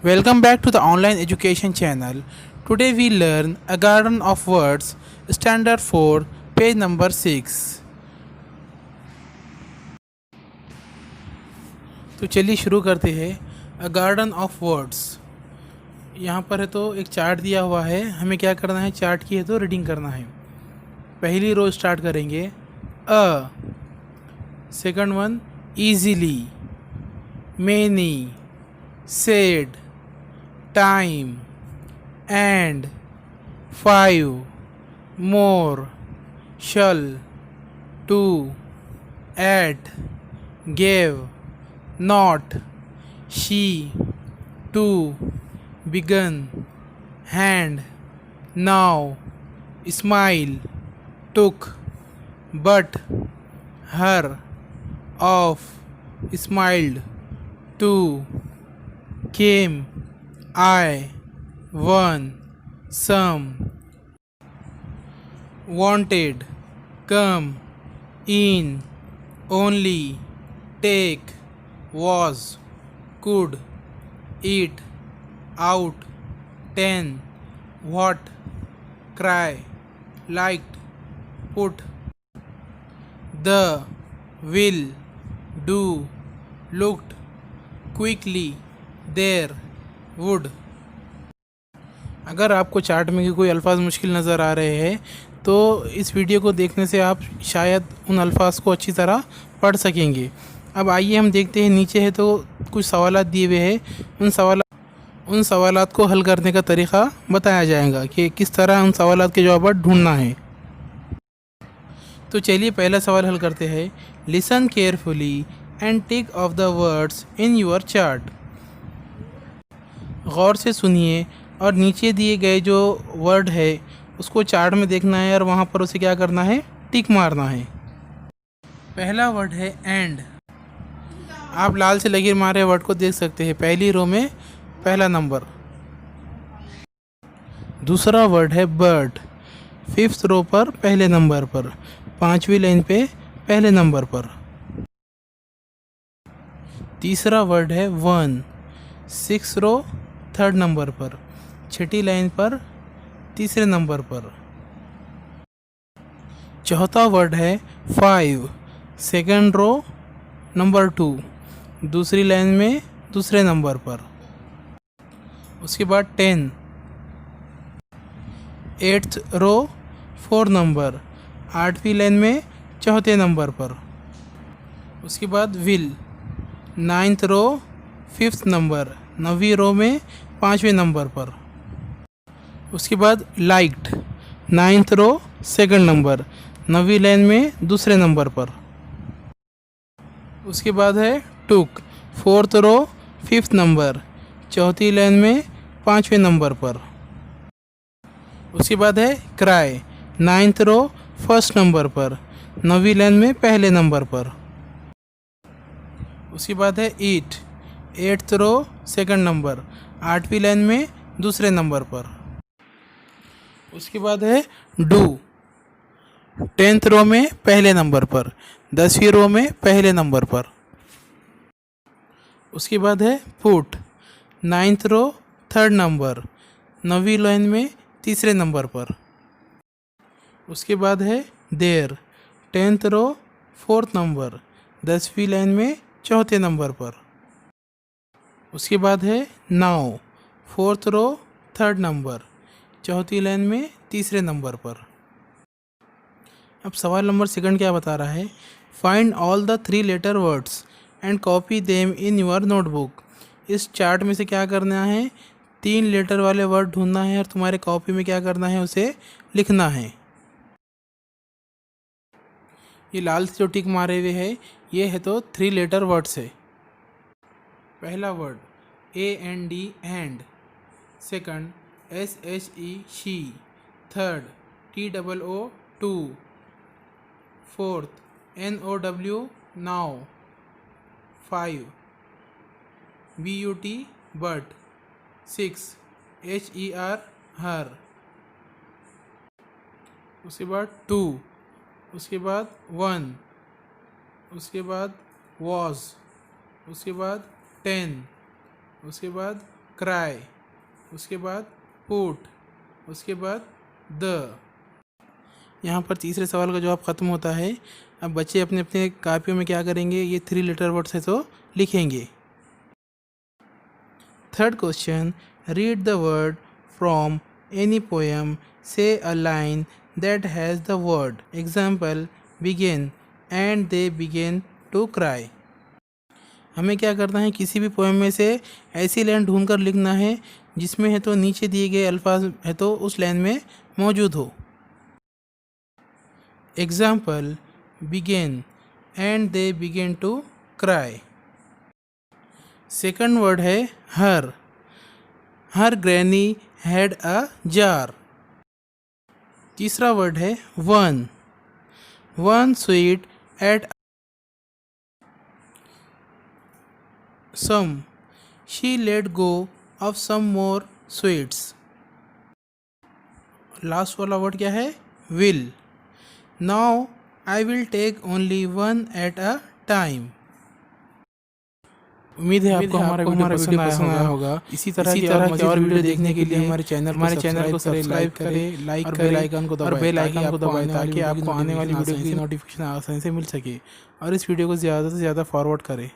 Welcome back to the online education channel. Today we learn A Garden of Words, Standard 4, page number 6. तो चलिए शुरू करते हैं। अ garden of words, यहाँ पर है तो एक चार्ट दिया हुआ है, हमें क्या करना है, चार्ट की है तो रीडिंग करना है। पहली रो स्टार्ट करेंगे uh, second one easily, many, said, time, and, 5, more, shall, 2, at, gave, not, she, 2, begun, hand, now, smile, took, but, her, of, smiled, to, came, I, one, some, wanted, come, in, only, take, was, could, eat, out, 10, what, cry, liked, put, the, will, do, looked, quickly, there, would। अगर आपको chart में कोई अल्फाज मुश्किल नज़र आ रहे हैं तो इस वीडियो को देखने से आप शायद उन अल्फाज को अच्छी तरह पढ़ सकेंगे। अब आइए हम देखते हैं, नीचे है तो कुछ सवालात दिए हुए हैं, उन सवालात को हल करने का तरीक़ा बताया जाएगा कि किस तरह उन सवालात के जवाब ढूंढना है। तो चलिए पहला सवाल हल करते हैं। Listen carefully and tick off the words in your chart. गौर से सुनिए और नीचे दिए गए जो वर्ड है उसको चार्ट में देखना है और वहाँ पर उसे क्या करना है, टिक मारना है। पहला वर्ड है एंड। आप लाल से लकीर मारे वर्ड को देख सकते हैं, पहली रो में पहला नंबर। दूसरा वर्ड है बर्ड, 5th रो पर पहले नंबर पर, 5वीं लाइन पे पहले नंबर पर। तीसरा वर्ड है वन, 6th रो 3rd नंबर पर, 6ठी लाइन पर तीसरे नंबर पर। चौथा वर्ड है 5, 2nd रो नंबर 2, दूसरी लाइन में दूसरे नंबर पर। उसके बाद 10, 8th रो 4 नंबर, 8वीं लाइन में चौथे नंबर पर। उसके बाद will, 9th row 5th number, 9वीं रो में 5वें नंबर पर। उसके बाद लाइक्ड, 9th रो 2nd नंबर, 9वीं लाइन में दूसरे नंबर पर। उसके बाद है टुक, 4th रो 5th नंबर, चौथी लाइन में 5वें नंबर पर। उसके बाद है क्राई, 9th रो 1st नंबर पर, 9वीं लाइन में पहले नंबर पर। उसके बाद है ईट, 8th रो 2nd नंबर, 8वीं लाइन में दूसरे नंबर पर। उसके बाद है डू, 10th रो में पहले नंबर पर, 10वीं रो में पहले नंबर पर। उसके बाद है put, 9th row 3rd number, 9वीं लाइन में तीसरे नंबर पर। उसके बाद है there, 10th row 4th number, 10वीं लाइन में चौथे नंबर पर। उसके बाद है now, 4th row 3rd number, चौथी लाइन में तीसरे नंबर पर। अब सवाल नंबर 2 क्या बता रहा है, find all the 3 letter words and copy them in your notebook. इस चार्ट में से क्या करना है, 3 लेटर वाले वर्ड ढूंढना है और तुम्हारे कॉपी में क्या करना है, उसे लिखना है। ये लाल से जो टिक मारे हुए है ये है तो 3 लेटर वर्ड्स है। पहला word AND and, second SHE she, third TOO too, fourth NOW now, 5 BUT but, 6 HER her. उसके बाद 2, उसके बाद 1, उसके बाद was, उसके बाद 10, उसके बाद क्राई, उसके बाद पुट, उसके बाद द। यहाँ पर तीसरे सवाल का जवाब ख़त्म होता है। अब बच्चे अपने अपने कापियों में क्या करेंगे, ये 3 लेटर वर्ड्स है तो लिखेंगे। Third question, read the word from any poem, say a line that has the word. Example, begin and they begin to cry. हमें क्या करना है, किसी भी पोएम में से ऐसी लाइन ढूंढकर लिखना है जिसमें है तो नीचे दिए गए अल्फाज है तो उस लाइन में मौजूद हो। Example, begin and they begin to cry. Second word है her. Her granny had a jar. तीसरा वर्ड है one. One sweet ate some, she let go of some more sweets. Last वाला वर्ड क्या है, will. Now I will take only one at a time. उम्मीद है आपको हमारा video पसंद आया होगा। इसी तरह की और वीडियो देखने के लिए हमारे चैनल को सब्सक्राइब करें, लाइक करें, बेल आइकन को दबाएं ताकि आपको आने वाली वीडियो की नोटिफिकेशन आसानी से मिल सके और इस वीडियो को ज़्यादा से ज़्यादा फॉरवर्ड करें।